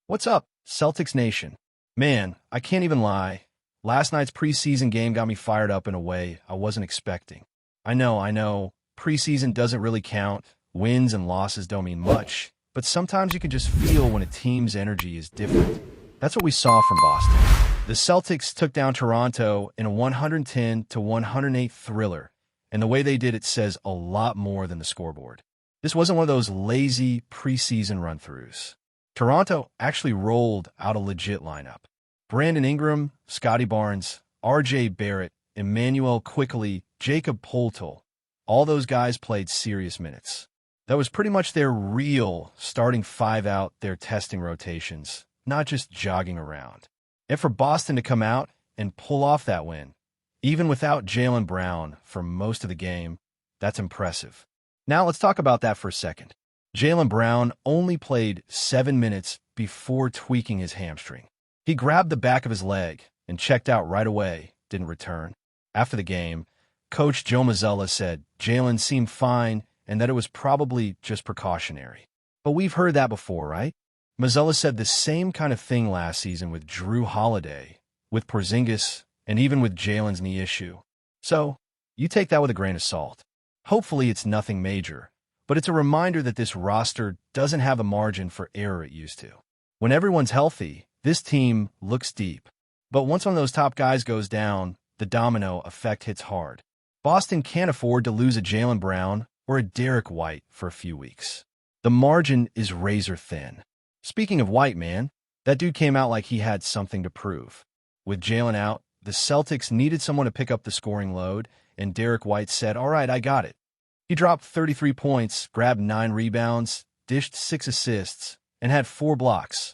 What's up, Celtics Nation? Man, I can't even lie. Last night's preseason game got me fired up in a way I wasn't expecting. I know, preseason doesn't really count. Wins and losses don't mean much, but sometimes you can just feel when a team's energy is different. That's what we saw from Boston. The Celtics took down Toronto in a 110-108 thriller, and the way they did it says a lot more than the scoreboard. This wasn't one of those lazy preseason run-throughs. Toronto actually rolled out a legit lineup. Brandon Ingram, Scotty Barnes, R.J. Barrett, Emmanuel Quickley, Jacob Poeltl. All those guys played serious minutes. That was pretty much their real starting five out their testing rotations, not just jogging around. And for Boston to come out and pull off that win, even without Jaylen Brown for most of the game, that's impressive. Now let's talk about that for a second. Jaylen Brown only played 7 minutes before tweaking his hamstring. He grabbed the back of his leg and checked out right away, didn't return. After the game, Coach Joe Mazzulla said Jaylen seemed fine and that it was probably just precautionary. But we've heard that before, right? Mazzulla said the same kind of thing last season with Jrue Holiday, with Porzingis, and even with Jaylen's knee issue. So, you take that with a grain of salt. Hopefully it's nothing major, but it's a reminder that this roster doesn't have the margin for error it used to. When everyone's healthy, this team looks deep. But once one of those top guys goes down, the domino effect hits hard. Boston can't afford to lose a Jaylen Brown or a Derek White for a few weeks. The margin is razor thin. Speaking of White, man, that dude came out like he had something to prove. With Jaylen out, the Celtics needed someone to pick up the scoring load, and Derek White said, "All right, I got it." He dropped 33 points, grabbed 9 rebounds, dished 6 assists, and had 4 blocks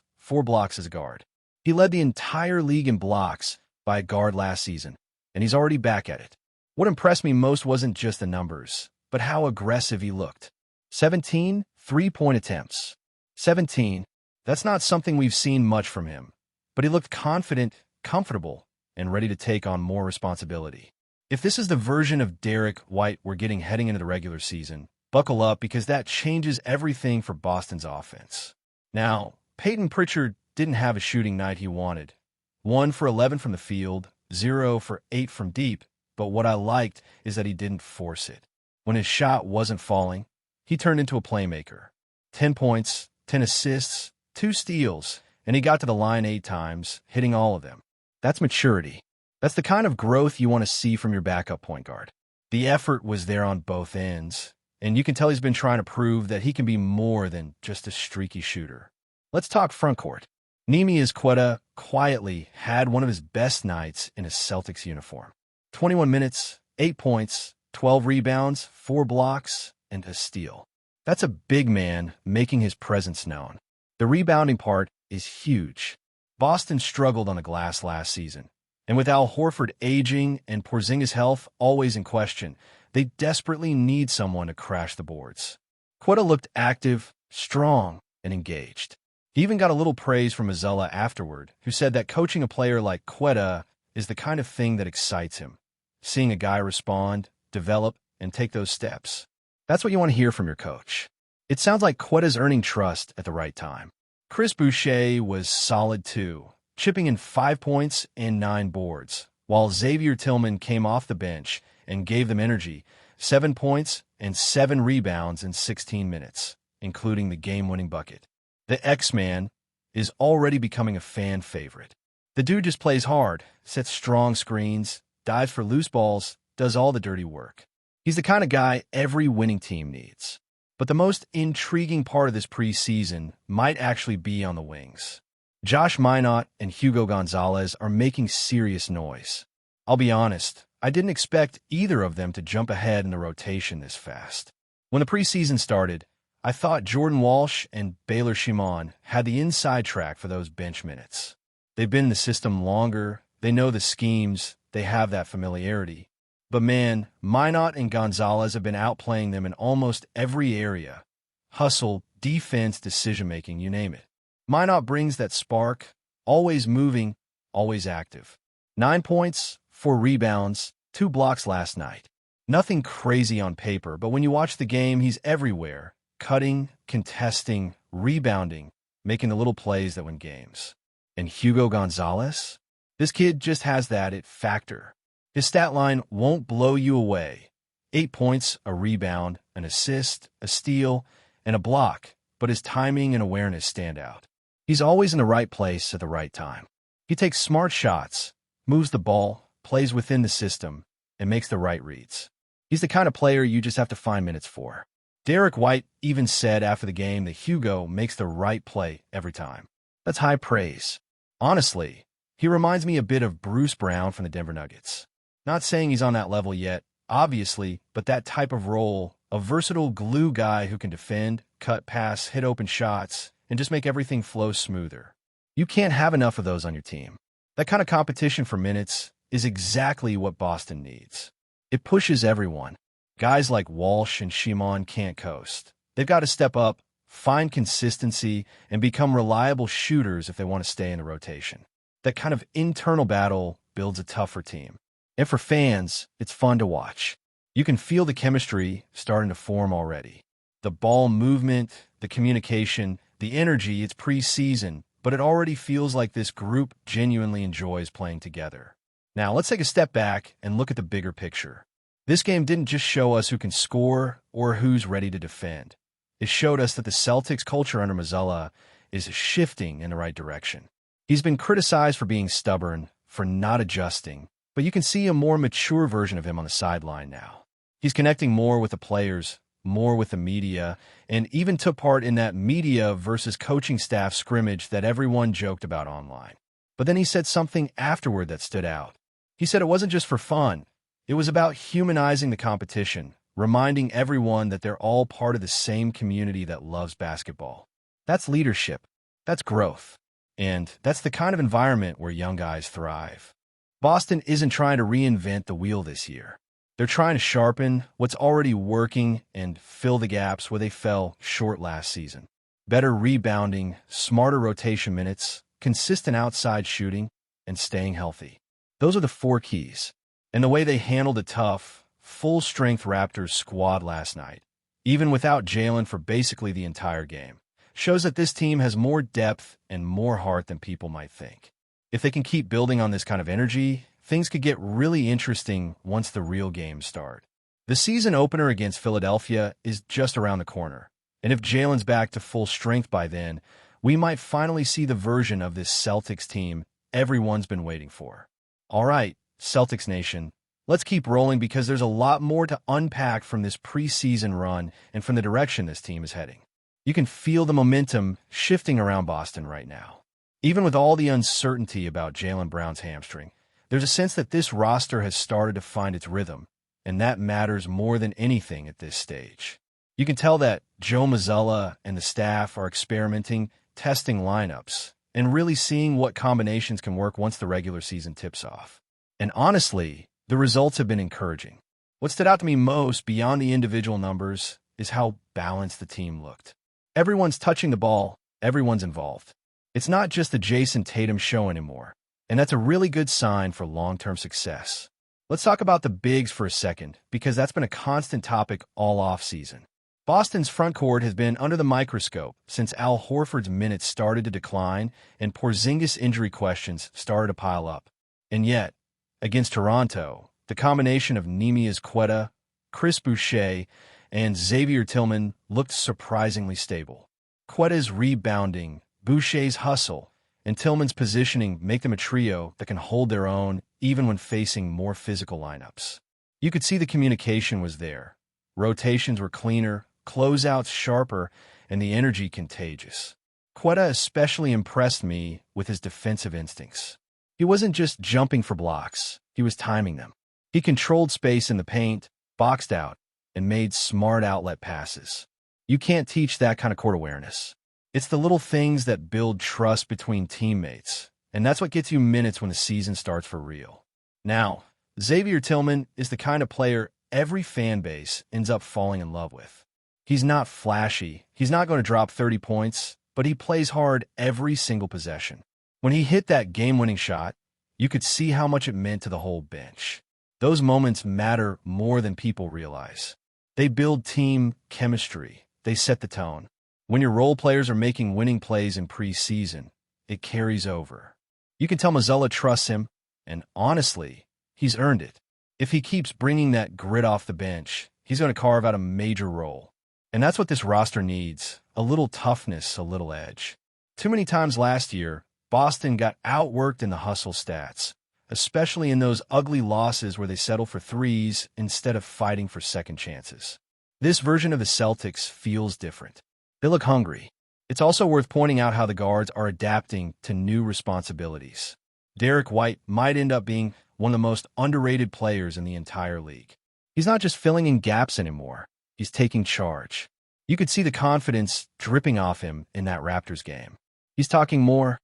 as a guard. He led the entire league in blocks by a guard last season, and he's already back at it. What impressed me most wasn't just the numbers, but how aggressive he looked. 17 three-point attempts. 17. That's not something we've seen much from him, but he looked confident, comfortable, and ready to take on more responsibility. If this is the version of Derek White we're getting heading into the regular season, buckle up because that changes everything for Boston's offense. Now, Peyton Pritchard didn't have a shooting night he wanted. 1 for 11 from the field, 0 for 8 from deep, but what I liked is that he didn't force it. When his shot wasn't falling, he turned into a playmaker. 10 points, 10 assists, 2 steals, and he got to the line 8 times, hitting all of them. That's maturity. That's the kind of growth you want to see from your backup point guard. The effort was there on both ends, and you can tell he's been trying to prove that he can be more than just a streaky shooter. Let's talk frontcourt. Neemias Queta quietly had one of his best nights in a Celtics uniform. 21 minutes, 8 points, 12 rebounds, 4 blocks, and a steal. That's a big man making his presence known. The rebounding part is huge. Boston struggled on the glass last season, and with Al Horford aging and Porzingis' health always in question, they desperately need someone to crash the boards. Queta looked active, strong, and engaged. He even got a little praise from Mazzulla afterward, who said that coaching a player like Queta is the kind of thing that excites him. Seeing a guy respond, develop, and take those steps. That's what you want to hear from your coach. It sounds like Queta's earning trust at the right time. Chris Boucher was solid too, chipping in 5 points and 9 boards, while Xavier Tillman came off the bench and gave them energy, 7 points and 7 rebounds in 16 minutes, including the game-winning bucket. The X-Man is already becoming a fan favorite. The dude just plays hard, sets strong screens, dives for loose balls, does all the dirty work. He's the kind of guy every winning team needs. But the most intriguing part of this preseason might actually be on the wings. Josh Minott and Hugo Gonzalez are making serious noise. I'll be honest, I didn't expect either of them to jump ahead in the rotation this fast. When the preseason started, I thought Jordan Walsh and Baylor Shimon had the inside track for those bench minutes. They've been in the system longer, they know the schemes, they have that familiarity. But man, Minott and Gonzalez have been outplaying them in almost every area. Hustle, defense, decision-making, you name it. Minott brings that spark, always moving, always active. 9 points, 4 rebounds, 2 blocks last night. Nothing crazy on paper, but when you watch the game, he's everywhere. Cutting, contesting, rebounding, making the little plays that win games. And Hugo Gonzalez? This kid just has that it factor. His stat line won't blow you away. 8 points, a rebound, an assist, a steal, and a block, but his timing and awareness stand out. He's always in the right place at the right time. He takes smart shots, moves the ball, plays within the system, and makes the right reads. He's the kind of player you just have to find minutes for. Derek White even said after the game that Hugo makes the right play every time. That's high praise. Honestly, he reminds me a bit of Bruce Brown from the Denver Nuggets. Not saying he's on that level yet, obviously, but that type of role, a versatile glue guy who can defend, cut, pass, hit open shots, and just make everything flow smoother. You can't have enough of those on your team. That kind of competition for minutes is exactly what Boston needs. It pushes everyone. Guys like Walsh and Shimon can't coast. They've got to step up, find consistency, and become reliable shooters if they want to stay in the rotation. That kind of internal battle builds a tougher team. And for fans, it's fun to watch. You can feel the chemistry starting to form already. The ball movement, the communication, the energy, it's preseason, but it already feels like this group genuinely enjoys playing together. Now, let's take a step back and look at the bigger picture. This game didn't just show us who can score or who's ready to defend. It showed us that the Celtics culture under Mazzulla is shifting in the right direction. He's been criticized for being stubborn, for not adjusting, but you can see a more mature version of him on the sideline now. He's connecting more with the players, more with the media, and even took part in that media versus coaching staff scrimmage that everyone joked about online. But then he said something afterward that stood out. He said it wasn't just for fun. It was about humanizing the competition, reminding everyone that they're all part of the same community that loves basketball. That's leadership. That's growth. And that's the kind of environment where young guys thrive. Boston isn't trying to reinvent the wheel this year. They're trying to sharpen what's already working and fill the gaps where they fell short last season. Better rebounding, smarter rotation minutes, consistent outside shooting, and staying healthy. Those are the 4 keys. And the way they handled a tough, full-strength Raptors squad last night, even without Jalen for basically the entire game, shows that this team has more depth and more heart than people might think. If they can keep building on this kind of energy, things could get really interesting once the real games start. The season opener against Philadelphia is just around the corner, and if Jalen's back to full strength by then, we might finally see the version of this Celtics team everyone's been waiting for. All right, Celtics Nation, let's keep rolling because there's a lot more to unpack from this preseason run and from the direction this team is heading. You can feel the momentum shifting around Boston right now. Even with all the uncertainty about Jaylen Brown's hamstring, there's a sense that this roster has started to find its rhythm, and that matters more than anything at this stage. You can tell that Joe Mazzulla and the staff are experimenting, testing lineups, and really seeing what combinations can work once the regular season tips off. And honestly, the results have been encouraging. What stood out to me most beyond the individual numbers is how balanced the team looked. Everyone's touching the ball, everyone's involved. It's not just the Jason Tatum show anymore, and that's a really good sign for long-term success. Let's talk about the bigs for a second, because that's been a constant topic all offseason. Boston's front court has been under the microscope since Al Horford's minutes started to decline and Porzingis injury questions started to pile up. And yet, against Toronto, the combination of Neemias Queta, Chris Boucher, and Xavier Tillman looked surprisingly stable. Queta's rebounding, Boucher's hustle, and Tillman's positioning make them a trio that can hold their own even when facing more physical lineups. You could see the communication was there. Rotations were cleaner, closeouts sharper, and the energy contagious. Queta especially impressed me with his defensive instincts. He wasn't just jumping for blocks, he was timing them. He controlled space in the paint, boxed out, and made smart outlet passes. You can't teach that kind of court awareness. It's the little things that build trust between teammates, and that's what gets you minutes when the season starts for real. Now, Xavier Tillman is the kind of player every fan base ends up falling in love with. He's not flashy, he's not going to drop 30 points, but he plays hard every single possession. When he hit that game-winning shot, you could see how much it meant to the whole bench. Those moments matter more than people realize. They build team chemistry. They set the tone. When your role players are making winning plays in preseason, it carries over. You can tell Mazzulla trusts him, and honestly, he's earned it. If he keeps bringing that grit off the bench, he's going to carve out a major role. And that's what this roster needs, a little toughness, a little edge. Too many times last year, Boston got outworked in the hustle stats, especially in those ugly losses where they settle for threes instead of fighting for second chances. This version of the Celtics feels different. They look hungry. It's also worth pointing out how the guards are adapting to new responsibilities. Derek White might end up being one of the most underrated players in the entire league. He's not just filling in gaps anymore. He's taking charge. You could see the confidence dripping off him in that Raptors game. He's talking more,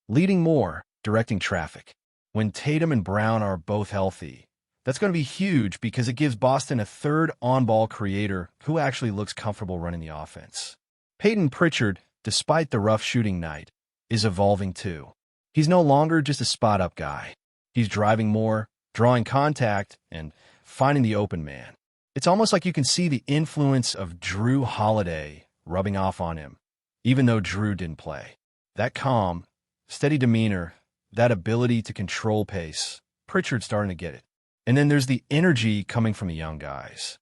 leading more, directing traffic. When Tatum and Brown are both healthy, that's going to be huge because it gives Boston a third on-ball creator who actually looks comfortable running the offense. Peyton Pritchard, despite the rough shooting night, is evolving too. He's no longer just a spot-up guy. He's driving more, drawing contact, and finding the open man. It's almost like you can see the influence of JRUE Holiday rubbing off on him, even though JRUE didn't play. That calm, steady demeanor, that ability to control pace, Pritchard's starting to get it. And then there's the energy coming from the young guys.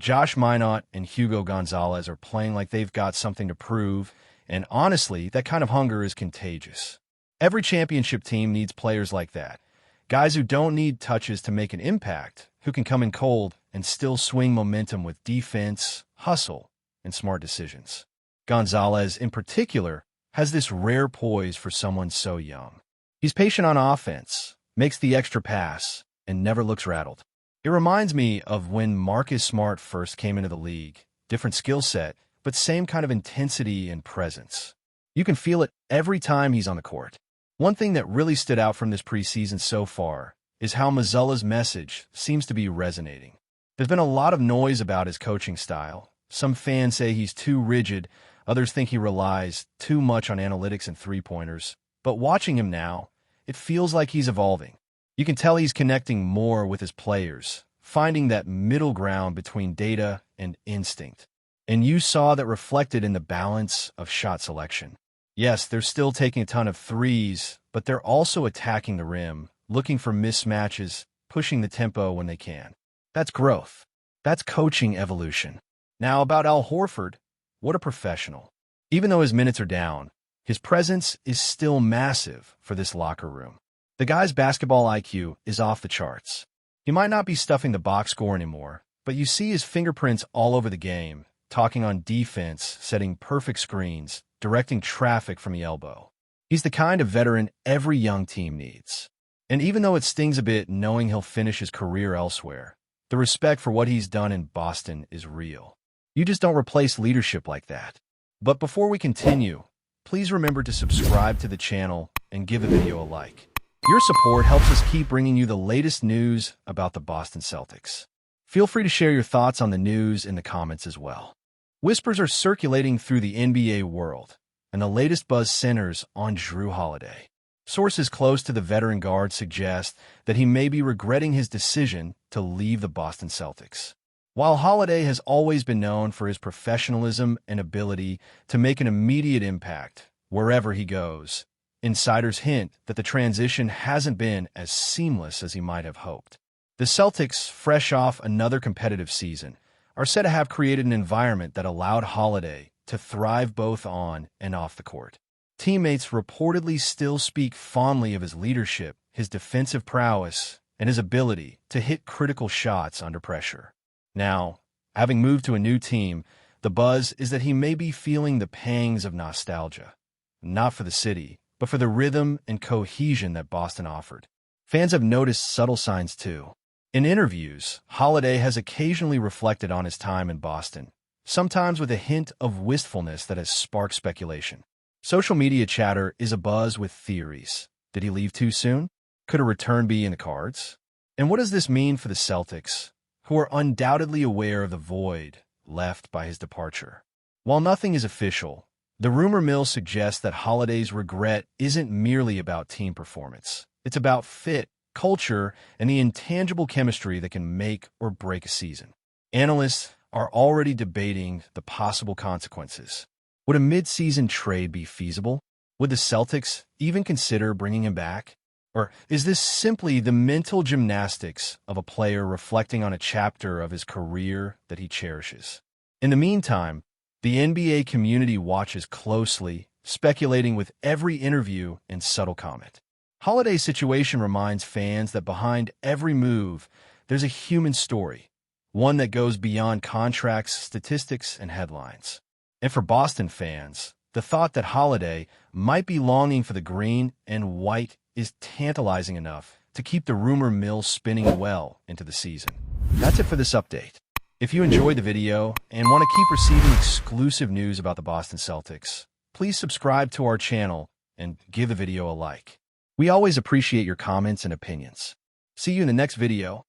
Josh Minott and Hugo Gonzalez are playing like they've got something to prove, and honestly, that kind of hunger is contagious. Every championship team needs players like that. Guys who don't need touches to make an impact, who can come in cold and still swing momentum with defense, hustle, and smart decisions. Gonzalez, in particular, has this rare poise for someone so young. He's patient on offense, makes the extra pass, and never looks rattled. It reminds me of when Marcus Smart first came into the league. Different skill set, but same kind of intensity and presence. You can feel it every time he's on the court. One thing that really stood out from this preseason so far is how Mazzulla's message seems to be resonating. There's been a lot of noise about his coaching style. Some fans say he's too rigid, others think he relies too much on analytics and three-pointers. But watching him now, it feels like he's evolving. You can tell he's connecting more with his players, finding that middle ground between data and instinct. And you saw that reflected in the balance of shot selection. Yes, they're still taking a ton of threes, but they're also attacking the rim, looking for mismatches, pushing the tempo when they can. That's growth. That's coaching evolution. Now about Al Horford, what a professional. Even though his minutes are down, his presence is still massive for this locker room. The guy's basketball IQ is off the charts. He might not be stuffing the box score anymore, but you see his fingerprints all over the game, talking on defense, setting perfect screens, directing traffic from the elbow. He's the kind of veteran every young team needs. And even though it stings a bit knowing he'll finish his career elsewhere, the respect for what he's done in Boston is real. You just don't replace leadership like that. But before we continue, please remember to subscribe to the channel and give the video a like. Your support helps us keep bringing you the latest news about the Boston Celtics. Feel free to share your thoughts on the news in the comments as well. Whispers are circulating through the NBA world, and the latest buzz centers on JRUE Holiday. Sources close to the veteran guard suggest that he may be regretting his decision to leave the Boston Celtics. While Holiday has always been known for his professionalism and ability to make an immediate impact wherever he goes, insiders hint that the transition hasn't been as seamless as he might have hoped. The Celtics, fresh off another competitive season, are said to have created an environment that allowed Holiday to thrive both on and off the court. Teammates reportedly still speak fondly of his leadership, his defensive prowess, and his ability to hit critical shots under pressure. Now, having moved to a new team, the buzz is that he may be feeling the pangs of nostalgia, not for the city, but for the rhythm and cohesion that Boston offered. Fans have noticed subtle signs too. In interviews, Holiday has occasionally reflected on his time in Boston, sometimes with a hint of wistfulness that has sparked speculation. Social media chatter is abuzz with theories. Did he leave too soon? Could a return be in the cards? And what does this mean for the Celtics, who are undoubtedly aware of the void left by his departure? While nothing is official, the rumor mill suggests that Holiday's regret isn't merely about team performance. It's about fit, culture, and the intangible chemistry that can make or break a season. Analysts are already debating the possible consequences. Would Would a mid-season trade be feasible? Would the Celtics even consider bringing him back? Or is this simply the mental gymnastics of a player reflecting on a chapter of his career that he cherishes? In the meantime, the NBA community watches closely, speculating with every interview and subtle comment. Holiday's situation reminds fans that behind every move, there's a human story, one that goes beyond contracts, statistics, and headlines. And for Boston fans, the thought that Holiday might be longing for the green and white is tantalizing enough to keep the rumor mill spinning well into the season. That's it for this update. If you enjoyed the video and want to keep receiving exclusive news about the Boston Celtics, please subscribe to our channel and give the video a like. We always appreciate your comments and opinions. See you in the next video.